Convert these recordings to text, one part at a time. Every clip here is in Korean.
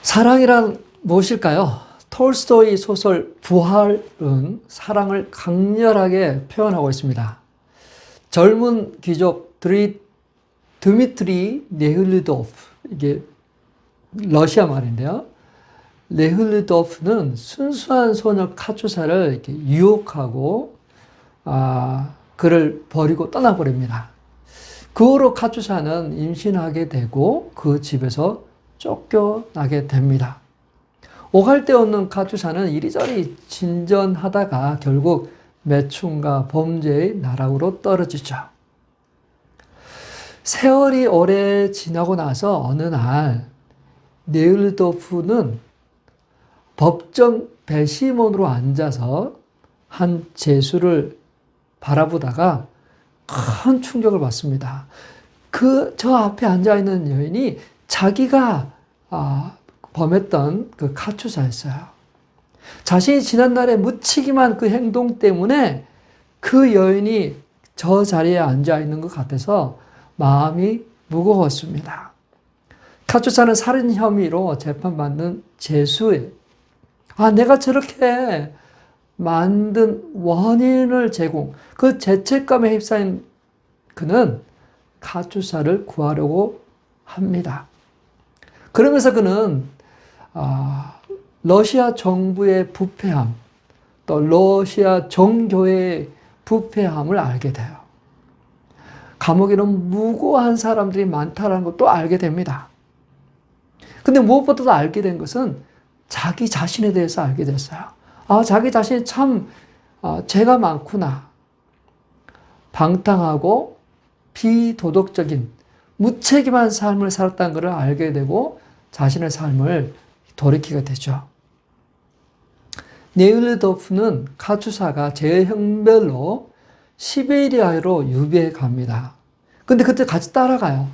사랑이란 무엇일까요? 톨스토이 소설 부활은 사랑을 강렬하게 표현하고 있습니다. 젊은 귀족 드미트리 네흐르도프, 이게 러시아 말인데요. 네흐르도프는 순수한 소녀 카투사를 이렇게 유혹하고 그를 버리고 떠나버립니다. 그 후로 카투사는 임신하게 되고 그 집에서 쫓겨나게 됩니다. 오갈 데 없는 카투사는 이리저리 진전하다가 결국 매춘과 범죄의 나락으로 떨어지죠. 세월이 오래 지나고 나서 어느 날 네흐르도프는 법정 배심원으로 앉아서 한 죄수를 바라보다가 큰 충격을 받습니다. 저 앞에 앉아있는 여인이 자기가 범했던 그 카투사였어요. 자신이 지난날에 묻히기만 그 행동 때문에 그 여인이 저 자리에 앉아있는 것 같아서 마음이 무거웠습니다. 카투사는 살인 혐의로 재판받는 죄수예요. 내가 저렇게 만든 원인을 그 죄책감에 휩싸인 그는 카투사를 구하려고 합니다. 그러면서 그는 러시아 정부의 부패함, 또 러시아 정교회의 부패함을 알게 돼요. 감옥에는 무고한 사람들이 많다는 것도 알게 됩니다. 근데 무엇보다도 알게 된 것은 자기 자신에 대해서 알게 됐어요. 자기 자신이 참 죄가 많구나. 방탕하고 비도덕적인 무책임한 삶을 살았다는 것을 알게 되고 자신의 삶을 돌이키게 되죠. 네흐르도프는 카투사가 재형별로 시베리아로 유배해 갑니다. 근데 그때 같이 따라가요.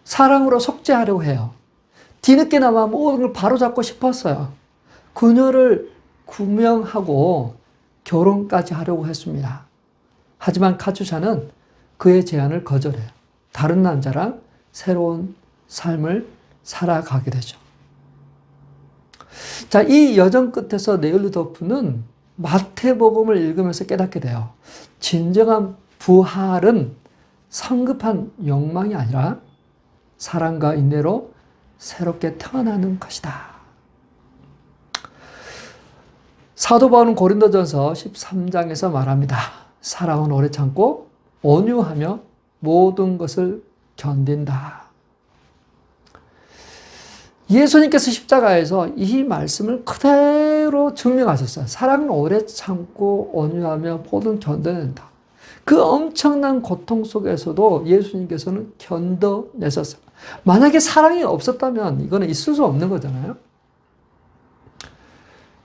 사랑으로 속죄하려고 해요. 뒤늦게나마 모든 걸 바로잡고 싶었어요. 그녀를 구명하고 결혼까지 하려고 했습니다. 하지만 카투사는 그의 제안을 거절해요. 다른 남자랑 새로운 삶을 살아가게 되죠. 자, 이 여정 끝에서 네흐르도프는 마태복음을 읽으면서 깨닫게 돼요. 진정한 부활은 성급한 욕망이 아니라 사랑과 인내로 새롭게 태어나는 것이다. 사도 바울은 고린도전서 13장에서 말합니다. 사랑은 오래 참고 온유하며 모든 것을 견딘다. 예수님께서 십자가에서 이 말씀을 그대로 증명하셨어요. 사랑은 오래 참고 온유하며 모든 견뎌낸다. 그 엄청난 고통 속에서도 예수님께서는 견뎌내셨어요. 만약에 사랑이 없었다면 이거는 있을 수 없는 거잖아요.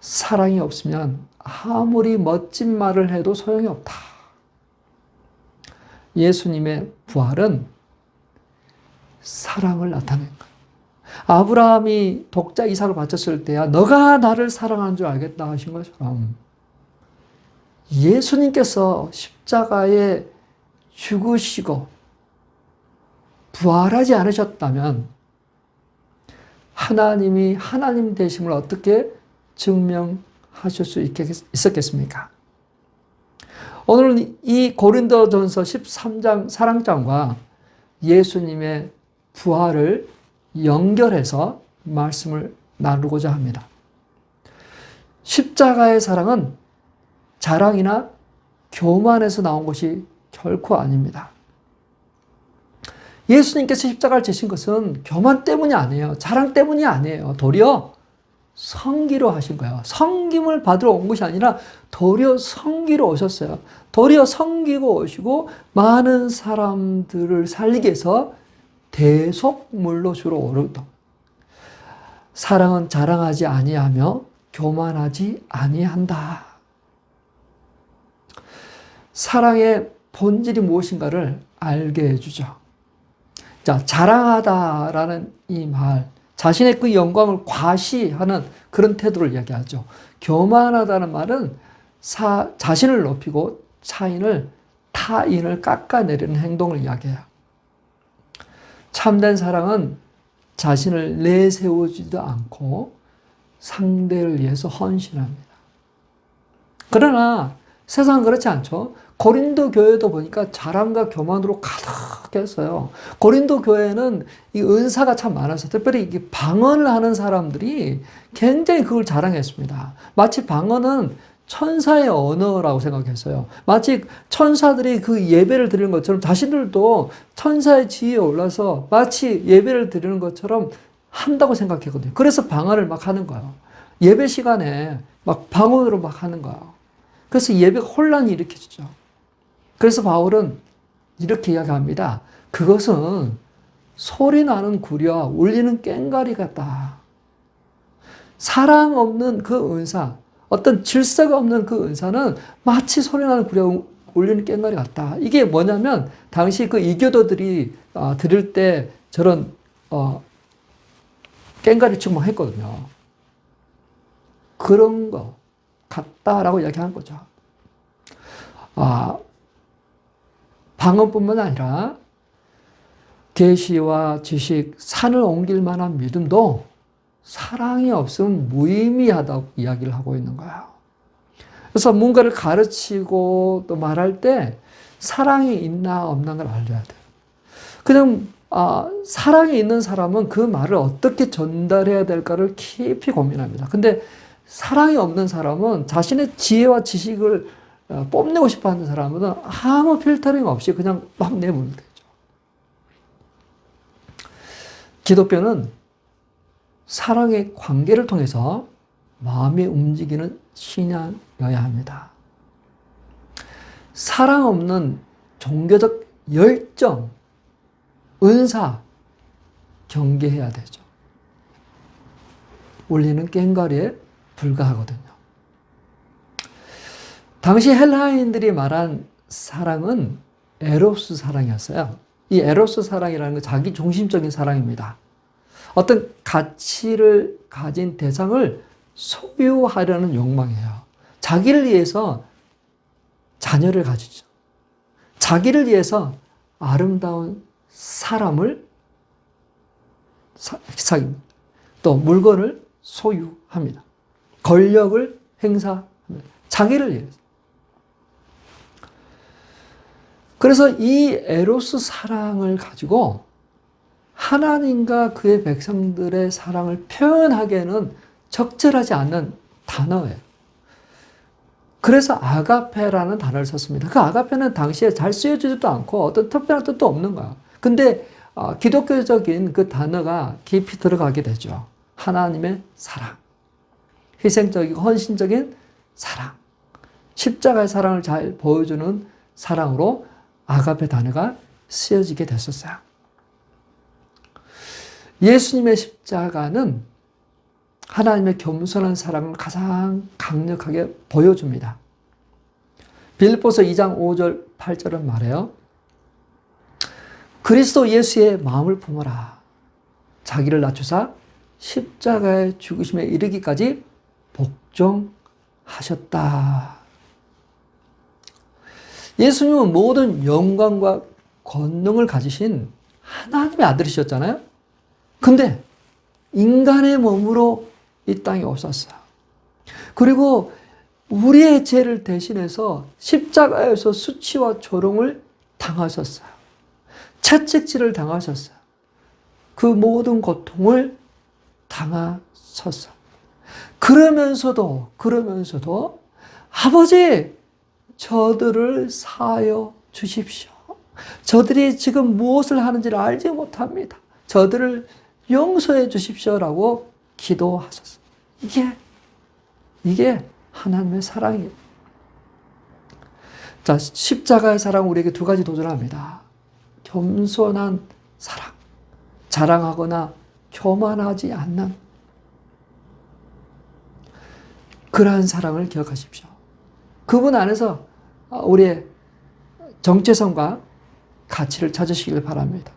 사랑이 없으면 아무리 멋진 말을 해도 소용이 없다. 예수님의 부활은 사랑을 나타낸 거예요. 아브라함이 독자 이삭을 바쳤을 때야 너가 나를 사랑하는 줄 알겠다 하신 것처럼 예수님께서 십자가에 죽으시고 부활하지 않으셨다면 하나님이 하나님 되심을 어떻게 증명하실 수 있었겠습니까? 오늘 이 고린도전서 13장 사랑장과 예수님의 부활을 연결해서 말씀을 나누고자 합니다. 십자가의 사랑은 자랑이나 교만에서 나온 것이 결코 아닙니다. 예수님께서 십자가를 지신 것은 교만 때문이 아니에요. 자랑 때문이 아니에요. 도리어 섬기러 하신 거예요. 섬김을 받으러 온 것이 아니라 도리어 섬기러 오셨어요. 도리어 섬기고 오시고 많은 사람들을 살리기 위해서 대속물로 주로 오르다. 사랑은 자랑하지 아니하며 교만하지 아니한다. 사랑의 본질이 무엇인가를 알게 해주죠. 자, 자랑하다라는 이 말, 자신의 그 영광을 과시하는 그런 태도를 이야기하죠. 교만하다는 말은 자신을 높이고 타인을 깎아내리는 행동을 이야기해요. 참된 사랑은 자신을 내세우지도 않고 상대를 위해서 헌신합니다. 그러나 세상은 그렇지 않죠. 고린도 교회도 보니까 자랑과 교만으로 가득했어요. 고린도 교회는 이 은사가 참 많아서 특별히 이 방언을 하는 사람들이 굉장히 그걸 자랑했습니다. 마치 방언은 천사의 언어라고 생각했어요. 마치 천사들이 그 예배를 드리는 것처럼 자신들도 천사의 지위에 올라서 마치 예배를 드리는 것처럼 한다고 생각했거든요. 그래서 방언을 막 하는 거예요. 예배 시간에 막 방언으로 막 하는 거예요. 그래서 예배가 혼란이 일으켜지죠. 그래서 바울은 이렇게 이야기합니다. 그것은 소리 나는 구리와 울리는 꽹과리 같다. 사랑 없는 그 은사, 어떤 질서가 없는 그 은사는 마치 소리 나는 구리와 울리는 꽹과리 같다. 이게 뭐냐면 당시 그 이교도들이 드릴 때 저런 꽹과리 치고 막 했거든요. 그런 거 같다라고 이야기하는 거죠. 방언뿐만 아니라 계시와 지식, 산을 옮길 만한 믿음도 사랑이 없으면 무의미하다고 이야기를 하고 있는 거예요. 그래서 뭔가를 가르치고 또 말할 때 사랑이 있나 없나 걸 알려야 돼요. 그냥 사랑이 있는 사람은 그 말을 어떻게 전달해야 될까를 깊이 고민합니다. 근데 사랑이 없는 사람은 자신의 지혜와 지식을 뽐내고 싶어 하는 사람은 아무 필터링 없이 그냥 막 내보면 되죠. 기독교는 사랑의 관계를 통해서 마음이 움직이는 신앙이어야 합니다. 사랑 없는 종교적 열정, 은사, 경계해야 되죠. 울리는 꽹과리에 불과하거든요. 당시 헬라인들이 말한 사랑은 에로스 사랑이었어요. 이 에로스 사랑이라는 건 자기 중심적인 사랑입니다. 어떤 가치를 가진 대상을 소유하려는 욕망이에요. 자기를 위해서 자녀를 가지죠. 자기를 위해서 아름다운 사람을 사깁니다. 또 물건을 소유합니다. 권력을 행사합니다. 자기를 위해서. 그래서 이 에로스 사랑을 가지고 하나님과 그의 백성들의 사랑을 표현하기에는 적절하지 않는 단어예요. 그래서 아가페라는 단어를 썼습니다. 그 아가페는 당시에 잘 쓰여지지도 않고 어떤 특별한 뜻도 없는 거야. 근데 기독교적인 그 단어가 깊이 들어가게 되죠. 하나님의 사랑. 희생적이고 헌신적인 사랑. 십자가의 사랑을 잘 보여주는 사랑으로 아가페 단어가 쓰여지게 됐었어요. 예수님의 십자가는 하나님의 겸손한 사랑을 가장 강력하게 보여줍니다. 빌립보서 2장 5절 8절은 말해요. 그리스도 예수의 마음을 품어라. 자기를 낮추사 십자가의 죽으심에 이르기까지 복종하셨다. 예수님은 모든 영광과 권능을 가지신 하나님의 아들이셨잖아요. 근데 인간의 몸으로 이 땅에 오셨어요. 그리고 우리의 죄를 대신해서 십자가에서 수치와 조롱을 당하셨어요. 채찍질을 당하셨어요. 그 모든 고통을 당하셨어요. 그러면서도 아버지, 저들을 사하여 주십시오. 저들이 지금 무엇을 하는지를 알지 못합니다. 저들을 용서해 주십시오라고 기도하셨어요. 이게 하나님의 사랑이에요. 자, 십자가의 사랑 우리에게 두 가지 도전합니다. 겸손한 사랑, 자랑하거나 교만하지 않는 그러한 사랑을 기억하십시오. 그분 안에서 우리의 정체성과 가치를 찾으시길 바랍니다.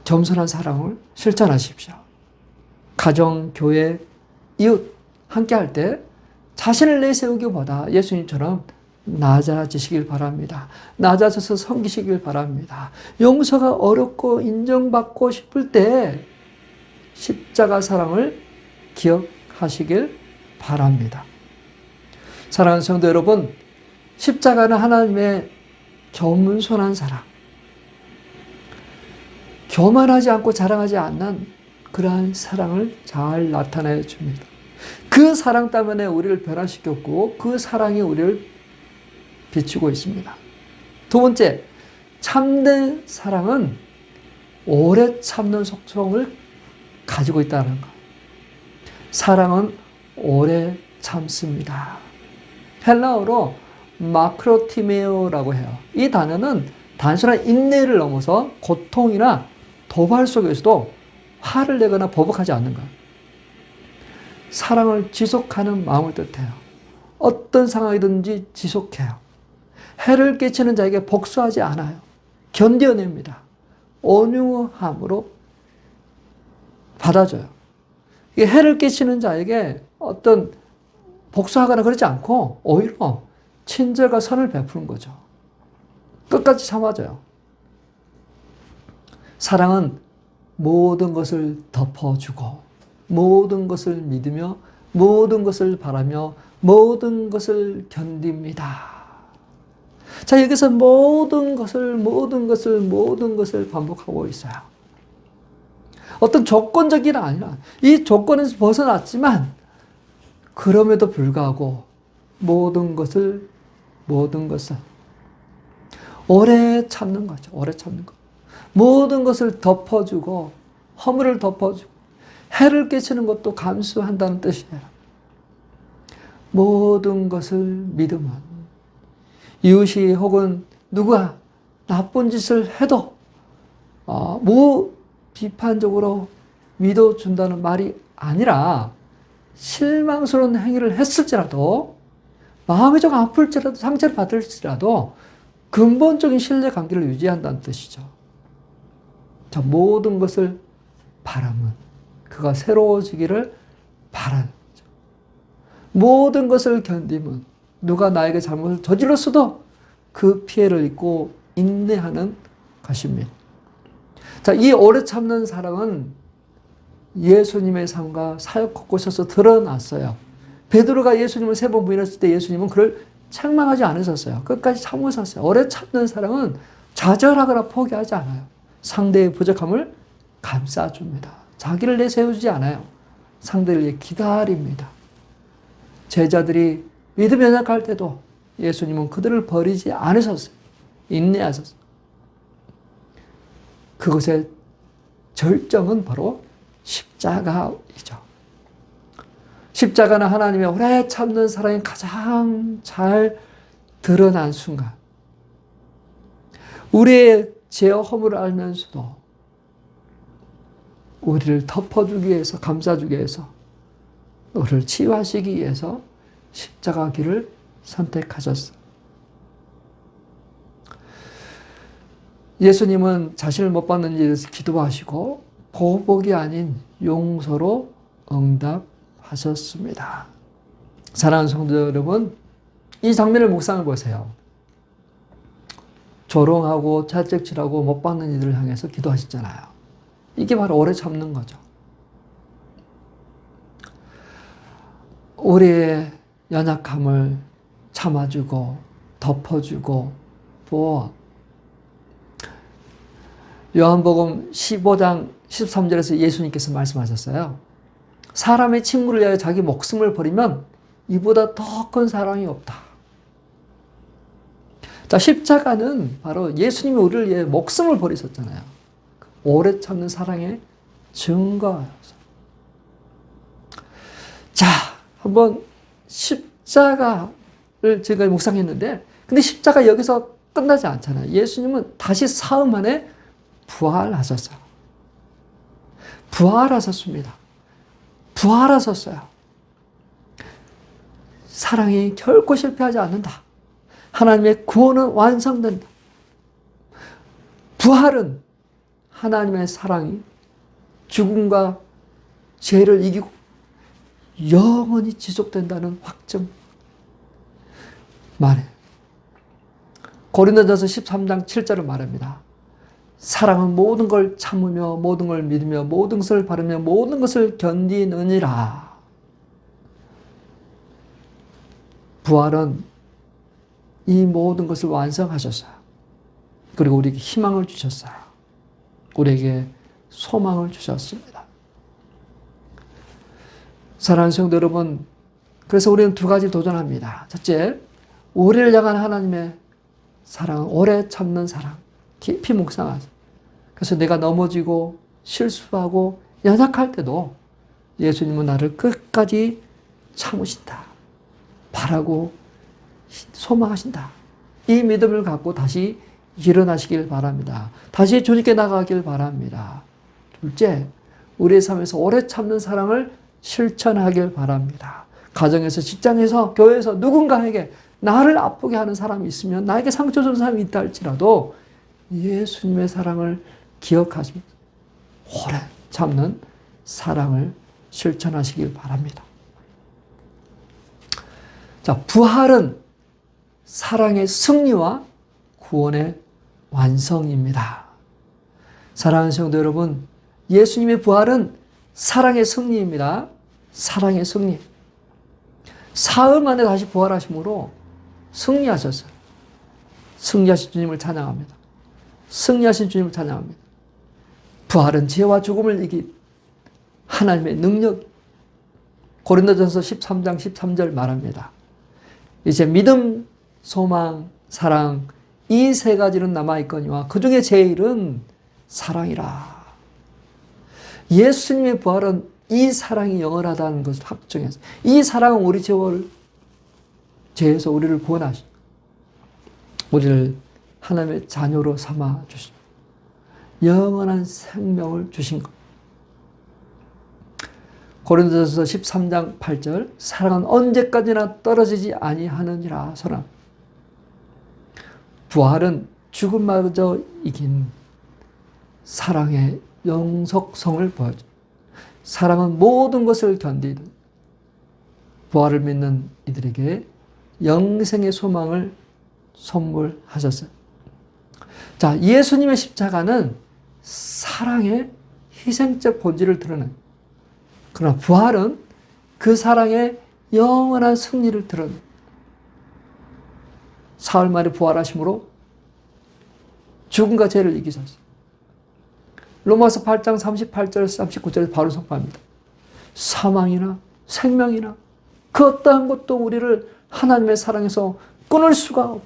겸손한 사랑을 실천하십시오. 가정, 교회, 이웃 함께 할 때 자신을 내세우기보다 예수님처럼 낮아지시길 바랍니다. 낮아져서 섬기시길 바랍니다. 용서가 어렵고 인정받고 싶을 때 십자가 사랑을 기억하시길 바랍니다. 사랑하는 성도 여러분, 십자가는 하나님의 겸손한 사랑, 교만하지 않고 자랑하지 않는 그러한 사랑을 잘 나타내 줍니다. 그 사랑 때문에 우리를 변화시켰고 그 사랑이 우리를 비추고 있습니다. 두 번째, 참된 사랑은 오래 참는 속성을 가지고 있다는 것. 사랑은 오래 참습니다. 헬라어로 마크로티메오라고 해요. 이 단어는 단순한 인내를 넘어서 고통이나 도발 속에서도 화를 내거나 보복하지 않는 것. 사랑을 지속하는 마음을 뜻해요. 어떤 상황이든지 지속해요. 해를 끼치는 자에게 복수하지 않아요. 견뎌냅니다. 온유함으로 받아줘요. 이게 해를 끼치는 자에게 어떤 복수하거나 그러지 않고 오히려 친절과 선을 베푸는 거죠. 끝까지 참아줘요. 사랑은 모든 것을 덮어주고 모든 것을 믿으며 모든 것을 바라며 모든 것을 견딥니다. 자, 여기서 모든 것을 반복하고 있어요. 어떤 조건적이 아니라 이 조건에서 벗어났지만 그럼에도 불구하고 모든 것을 오래 참는 거죠. 오래 참는 거. 모든 것을 덮어주고 허물을 덮어주고 해를 끼치는 것도 감수한다는 뜻이에요. 모든 것을 믿으면 이웃이 혹은 누가 나쁜 짓을 해도 비판적으로 믿어준다는 말이 아니라 실망스러운 행위를 했을지라도 마음이 좀 아플지라도 상처를 받을지라도 근본적인 신뢰관계를 유지한다는 뜻이죠. 자, 모든 것을 바라면 그가 새로워지기를 바라는 거죠. 모든 것을 견디면 누가 나에게 잘못을 저질렀어도 그 피해를 입고 인내하는 것입니다. 자, 이 오래 참는 사랑은 예수님의 삶과 사역 곳곳에서 드러났어요. 베드로가 예수님을 3번 부인했을 때 예수님은 그를 책망하지 않으셨어요. 끝까지 참으셨어요. 오래 참는 사랑은 좌절하거나 포기하지 않아요. 상대의 부족함을 감싸줍니다. 자기를 내세우지 않아요. 상대를 위해 기다립니다. 제자들이 믿음 연약할 때도 예수님은 그들을 버리지 않으셨어요. 인내하셨어요. 그것의 절정은 바로 십자가이죠. 십자가는 하나님의 오래 참는 사랑이 가장 잘 드러난 순간. 우리의 죄와 허물을 알면서도 우리를 덮어주기 위해서, 감싸주기 위해서, 우리를 치유하시기 위해서 십자가 길을 선택하셨어요. 예수님은 자신을 못 받는 일에 대해서 기도하시고 보복이 아닌 용서로 응답하셨습니다. 사랑하는 성도 여러분, 이 장면을 묵상해 보세요. 조롱하고 채찍질하고 못 받는 이들을 향해서 기도하시잖아요. 이게 바로 오래 참는 거죠. 우리의 연약함을 참아주고 덮어주고 또 요한복음 15장 13절에서 예수님께서 말씀하셨어요. 사람의 친구를 위하여 자기 목숨을 버리면 이보다 더 큰 사랑이 없다. 자, 십자가는 바로 예수님이 우리를 위해 목숨을 버리셨잖아요. 오래 참는 사랑의 증거였어요. 자, 한번 십자가를 제가 묵상했는데, 근데 십자가 여기서 끝나지 않잖아요. 예수님은 다시 사흘 만에 부활하셨어요. 부활하셨습니다. 부활하셨어요. 사랑이 결코 실패하지 않는다. 하나님의 구원은 완성된다. 부활은 하나님의 사랑이 죽음과 죄를 이기고 영원히 지속된다는 확증 말해요. 고린도전서 13장 7절을 말합니다. 사랑은 모든 걸 참으며 모든 걸 믿으며 모든 것을 바르며 모든 것을 견디느니라. 부활은 이 모든 것을 완성하셨어요. 그리고 우리에게 희망을 주셨어요. 우리에게 소망을 주셨습니다. 사랑하는 성도 여러분, 그래서 우리는 두 가지 도전합니다. 첫째, 우리를 향한 하나님의 사랑은 오래 참는 사랑, 깊이 묵상하세요. 그래서 내가 넘어지고 실수하고 연약할 때도 예수님은 나를 끝까지 참으신다. 바라고 소망하신다. 이 믿음을 갖고 다시 일어나시길 바랍니다. 다시 주님께 나가길 바랍니다. 둘째, 우리의 삶에서 오래 참는 사랑을 실천하길 바랍니다. 가정에서, 직장에서, 교회에서 누군가에게 나를 아프게 하는 사람이 있으면, 나에게 상처 주는 사람이 있다 할지라도 예수님의 사랑을 기억하시면서 오래 참는 사랑을 실천하시길 바랍니다. 자, 부활은 사랑의 승리와 구원의 완성입니다. 사랑하는 성도 여러분, 예수님의 부활은 사랑의 승리입니다. 사랑의 승리. 사흘 만에 다시 부활하심으로 승리하셨어요. 승리하신 주님을 찬양합니다. 승리하신 주님을 찬양합니다. 부활은 죄와 죽음을 이긴 하나님의 능력. 고린도전서 13장 13절 말합니다. 이제 믿음, 소망, 사랑 이 세 가지는 남아있거니와 그 중에 제일은 사랑이라. 예수님의 부활은 이 사랑이 영원하다는 것을 확정했어요. 이 사랑은 우리 죄에서 우리를 구원하시고 우리를 하나님의 자녀로 삼아 주시고 영원한 생명을 주신 것. 고린도전서 13장 8절, 사랑은 언제까지나 떨어지지 아니하느니라. 소랑. 부활은 죽음마저 이긴 사랑의 영속성을 보여줘. 사랑은 모든 것을 견디는, 부활을 믿는 이들에게 영생의 소망을 선물하셨어요. 자, 예수님의 십자가는 사랑의 희생적 본질을 드러내요. 그러나 부활은 그 사랑의 영원한 승리를 드러내요. 사흘 만에 부활하심으로 죽음과 죄를 이기셨어요. 로마서 8장 38절 39절에 바로 선포합니다. 사망이나 생명이나 그 어떠한 것도 우리를 하나님의 사랑에서 끊을 수가 없고,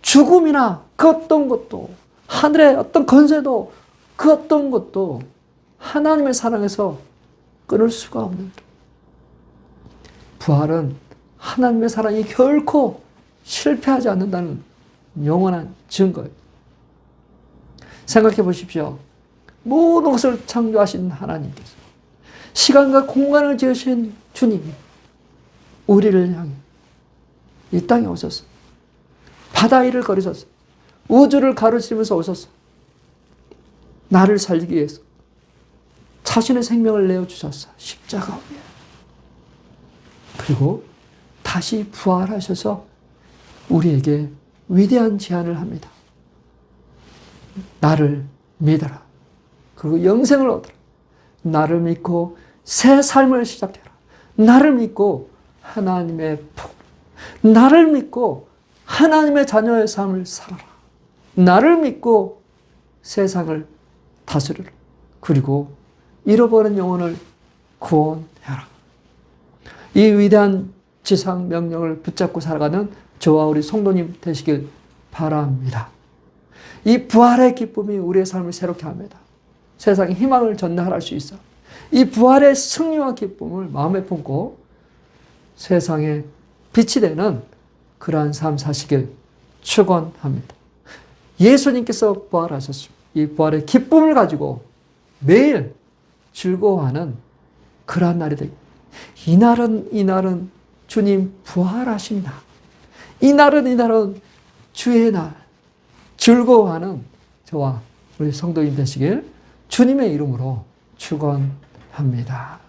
죽음이나 그 어떤 것도, 하늘의 어떤 권세도 그 어떤 것도 하나님의 사랑에서 끊을 수가 없는 것. 부활은 하나님의 사랑이 결코 실패하지 않는다는 영원한 증거예요. 생각해 보십시오. 모든 것을 창조하신 하나님께서, 시간과 공간을 지으신 주님이 우리를 향해 이 땅에 오셨어요. 바다 위를 걸으셨어요. 우주를 가로지르면서 오셨어요. 나를 살리기 위해서 자신의 생명을 내어주셨어요. 십자가 위에. 그리고 다시 부활하셔서 우리에게 위대한 제안을 합니다. 나를 믿어라. 그리고 영생을 얻어라. 나를 믿고 새 삶을 시작해라. 나를 믿고 하나님의 복, 나를 믿고 하나님의 자녀의 삶을 살아라. 나를 믿고 세상을 다스려라. 그리고 잃어버린 영혼을 구원해라. 이 위대한 지상 명령을 붙잡고 살아가는 저와 우리 성도님 되시길 바랍니다. 이 부활의 기쁨이 우리의 삶을 새롭게 합니다. 세상에 희망을 전달할 수 있어. 이 부활의 승리와 기쁨을 마음에 품고 세상에 빛이 되는 그러한 삶 사시길 축원합니다. 예수님께서 부활하셨습니다. 이 부활의 기쁨을 가지고 매일 즐거워하는 그러한 날이 되고, 이날은 주님 부활하신 날, 이날은 주의 날, 즐거워하는 저와 우리 성도님 되시길 주님의 이름으로 축원합니다.